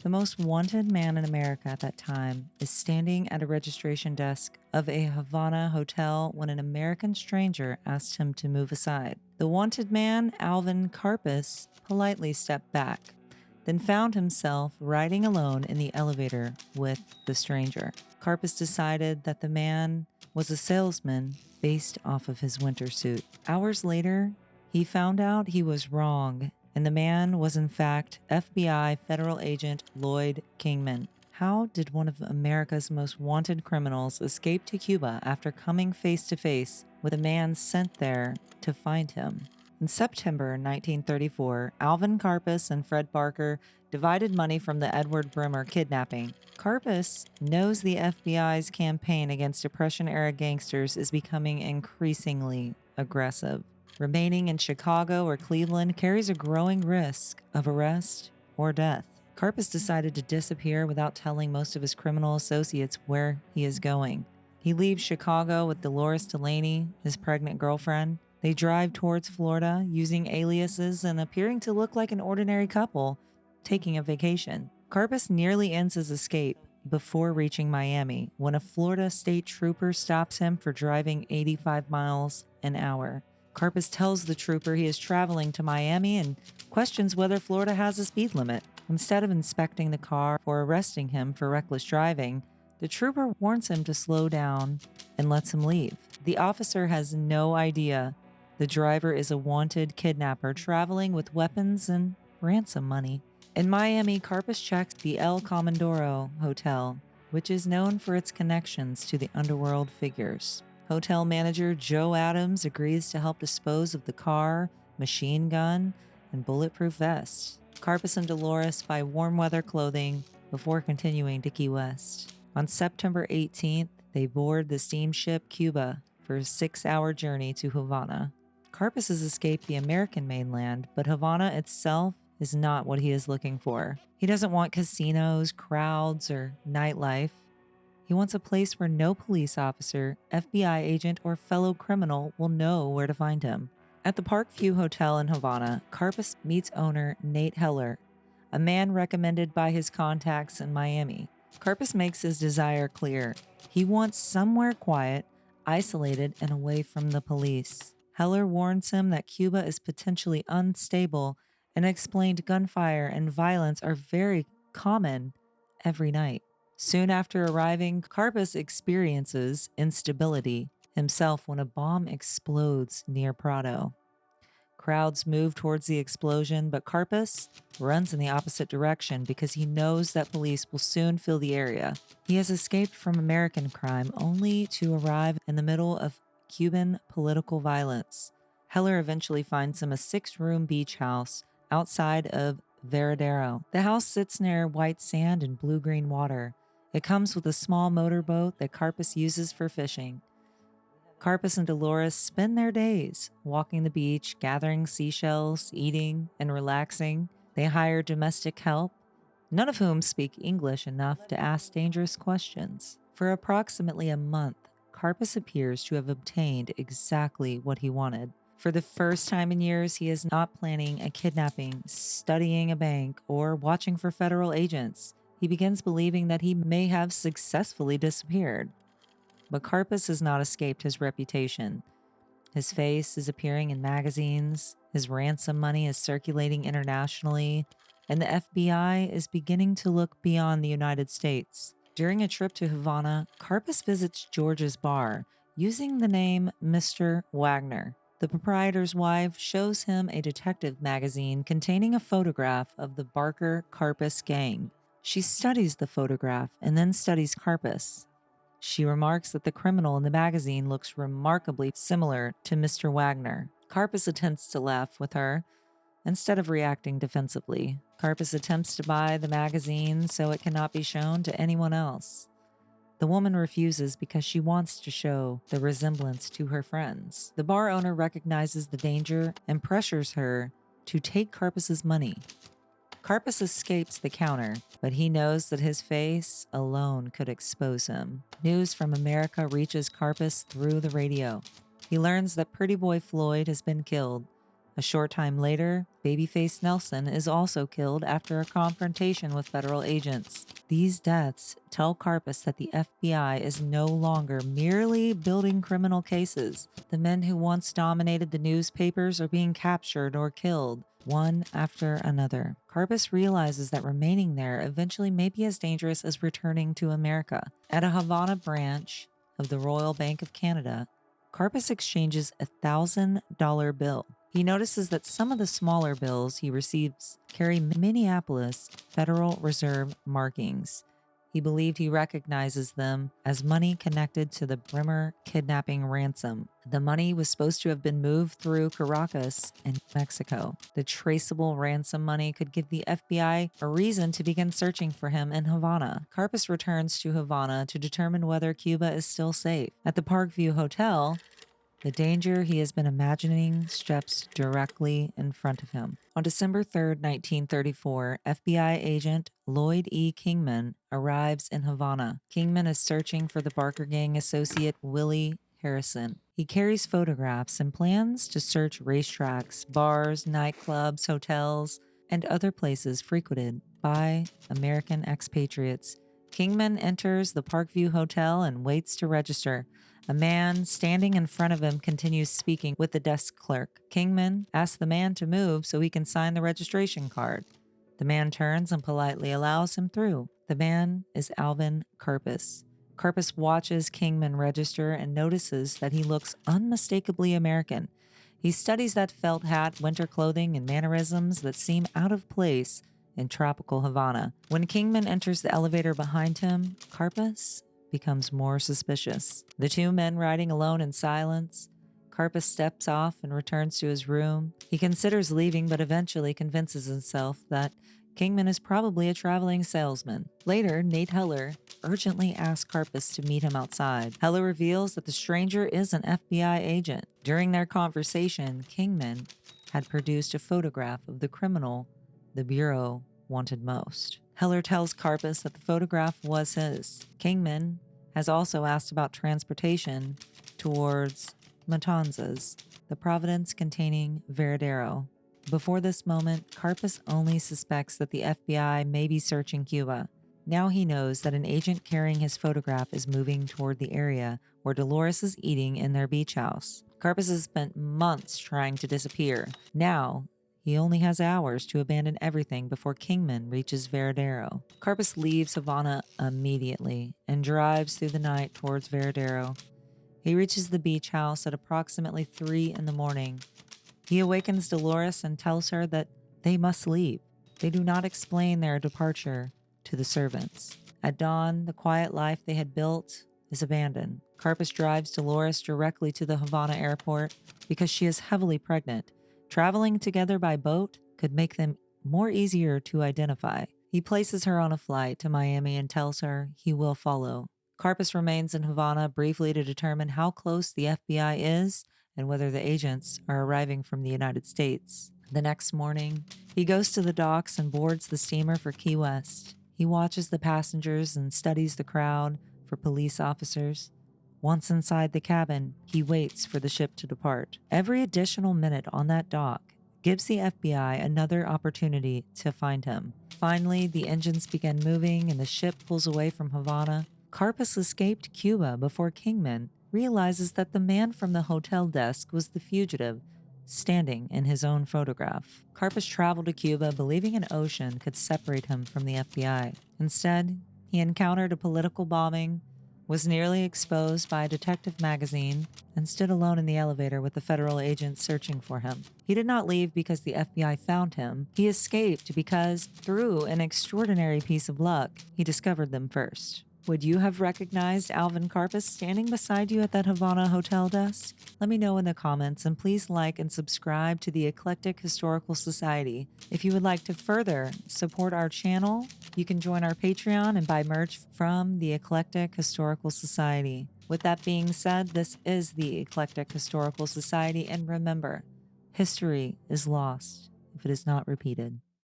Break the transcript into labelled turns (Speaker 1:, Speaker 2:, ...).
Speaker 1: The most wanted man in America at that time is standing at a registration desk of a Havana hotel when an American stranger asked him to move aside. The wanted man, Alvin Karpis, politely stepped back, then found himself riding alone in the elevator with the stranger. Karpis decided that the man was a salesman based off of his winter suit. Hours later, he found out he was wrong, and the man was in fact FBI federal agent Lloyd Kingman. How did one of America's most wanted criminals escape to Cuba after coming face to face with a man sent there to find him? In September 1934, Alvin Karpis and Fred Barker divided money from the Edward Brimmer kidnapping. Karpis knows the FBI's campaign against Depression-era gangsters is becoming increasingly aggressive. Remaining in Chicago or Cleveland carries a growing risk of arrest or death. Karpis decided to disappear without telling most of his criminal associates where he is going. He leaves Chicago with Dolores Delaney, his pregnant girlfriend. They drive towards Florida using aliases and appearing to look like an ordinary couple taking a vacation. Karpis nearly ends his escape before reaching Miami when a Florida state trooper stops him for driving 85 miles an hour. Karpis tells the trooper he is traveling to Miami and questions whether Florida has a speed limit. Instead of inspecting the car or arresting him for reckless driving, the trooper warns him to slow down and lets him leave. The officer has no idea the driver is a wanted kidnapper traveling with weapons and ransom money. In Miami, Karpis checks the El Comandoro Hotel, which is known for its connections to the underworld figures. Hotel manager Joe Adams agrees to help dispose of the car, machine gun, and bulletproof vest. Karpis and Dolores buy warm weather clothing before continuing to Key West. On September 18th, they board the steamship Cuba for a 6-hour journey to Havana. Karpis has escaped the American mainland, but Havana itself is not what he is looking for. He doesn't want casinos, crowds, or nightlife. He wants a place where no police officer, FBI agent, or fellow criminal will know where to find him. At the Parkview Hotel in Havana, Karpis meets owner Nate Heller, a man recommended by his contacts in Miami. Karpis makes his desire clear. He wants somewhere quiet, isolated, and away from the police. Heller warns him that Cuba is potentially unstable and explained gunfire and violence are very common every night. Soon after arriving, Karpis experiences instability himself when a bomb explodes near Prado. Crowds move towards the explosion, but Karpis runs in the opposite direction because he knows that police will soon fill the area. He has escaped from American crime only to arrive in the middle of Cuban political violence. Heller eventually finds him a 6-room beach house outside of Varadero. The house sits near white sand and blue-green water. It comes with a small motorboat that Karpis uses for fishing. Karpis and Dolores spend their days walking the beach, gathering seashells, eating, and relaxing. They hire domestic help, none of whom speak English enough to ask dangerous questions. For approximately a month, Karpis appears to have obtained exactly what he wanted. For the first time in years, he is not planning a kidnapping, studying a bank, or watching for federal agents. He begins believing that he may have successfully disappeared. But Karpis has not escaped his reputation. His face is appearing in magazines, his ransom money is circulating internationally, and the FBI is beginning to look beyond the United States. During a trip to Havana, Karpis visits George's bar using the name Mr. Wagner. The proprietor's wife shows him a detective magazine containing a photograph of the Barker Karpis Gang. She studies the photograph and then studies Karpis. She remarks that the criminal in the magazine looks remarkably similar to Mr. Wagner. Karpis attempts to laugh with her instead of reacting defensively. Karpis attempts to buy the magazine so it cannot be shown to anyone else. The woman refuses because she wants to show the resemblance to her friends. The bar owner recognizes the danger and pressures her to take Karpis's money. Karpis escapes the counter, but he knows that his face alone could expose him. News from America reaches Karpis through the radio. He learns that pretty boy Floyd has been killed. A short time later, Babyface Nelson is also killed after a confrontation with federal agents. These deaths tell Karpis that the FBI is no longer merely building criminal cases. The men who once dominated the newspapers are being captured or killed, one after another. Karpis realizes that remaining there eventually may be as dangerous as returning to America. At a Havana branch of the Royal Bank of Canada, Karpis exchanges a $1,000 bill. He notices that some of the smaller bills he receives carry Minneapolis Federal Reserve markings. He believed he recognizes them as money connected to the Bremer kidnapping ransom. The money was supposed to have been moved through Caracas and Mexico. The traceable ransom money could give the FBI a reason to begin searching for him in Havana. Karpis returns to Havana to determine whether Cuba is still safe. At the Parkview Hotel, the danger he has been imagining steps directly in front of him. On December 3, 1934, FBI agent Lloyd E. Kingman arrives in Havana. Kingman is searching for the Barker Gang associate Willie Harrison. He carries photographs and plans to search racetracks, bars, nightclubs, hotels, and other places frequented by American expatriates. Kingman enters the Parkview Hotel and waits to register. A man standing in front of him continues speaking with the desk clerk. Kingman asks the man to move so he can sign the registration card. The man turns and politely allows him through. The man is Alvin Karpis. Karpis watches Kingman register and notices that he looks unmistakably American. He studies that felt hat, winter clothing, and mannerisms that seem out of place in tropical Havana. When Kingman enters the elevator behind him, Karpis becomes more suspicious. The two men riding alone in silence. Karpis steps off and returns to his room. He considers leaving, but eventually convinces himself that Kingman is probably a traveling salesman. Later, Nate Heller urgently asks Karpis to meet him outside. Heller reveals that the stranger is an FBI agent. During their conversation, Kingman had produced a photograph of the criminal the Bureau wanted most. Heller tells Karpis that the photograph was his. Kingman has also asked about transportation towards Matanzas, the province containing Varadero. Before this moment, Karpis only suspects that the FBI may be searching Cuba. Now he knows that an agent carrying his photograph is moving toward the area where Dolores is eating in their beach house. Karpis has spent months trying to disappear. Now, he only has hours to abandon everything before Kingman reaches Varadero. Karpis leaves Havana immediately and drives through the night towards Varadero. He reaches the beach house at approximately 3 in the morning. He awakens Dolores and tells her that they must leave. They do not explain their departure to the servants. At dawn, the quiet life they had built is abandoned. Karpis drives Dolores directly to the Havana airport because she is heavily pregnant. Traveling together by boat could make them more easier to identify. He places her on a flight to Miami and tells her he will follow. Karpis remains in Havana briefly to determine how close the FBI is and whether the agents are arriving from the United States. The next morning, he goes to the docks and boards the steamer for Key West. He watches the passengers and studies the crowd for police officers. Once inside the cabin, he waits for the ship to depart. Every additional minute on that dock gives the FBI another opportunity to find him. Finally, the engines begin moving and the ship pulls away from Havana. Karpis escaped Cuba before Kingman realizes that the man from the hotel desk was the fugitive standing in his own photograph. Karpis traveled to Cuba believing an ocean could separate him from the FBI. Instead, he encountered a political bombing, was nearly exposed by a detective magazine, and stood alone in the elevator with the federal agents searching for him. He did not leave because the FBI found him. He escaped because, through an extraordinary piece of luck, he discovered them first. Would you have recognized Alvin Karpis standing beside you at that Havana hotel desk? Let me know in the comments, and please like and subscribe to the Eclectic Historical Society. If you would like to further support our channel, you can join our Patreon and buy merch from the Eclectic Historical Society. With that being said, this is the Eclectic Historical Society, and remember, history is lost if it is not repeated.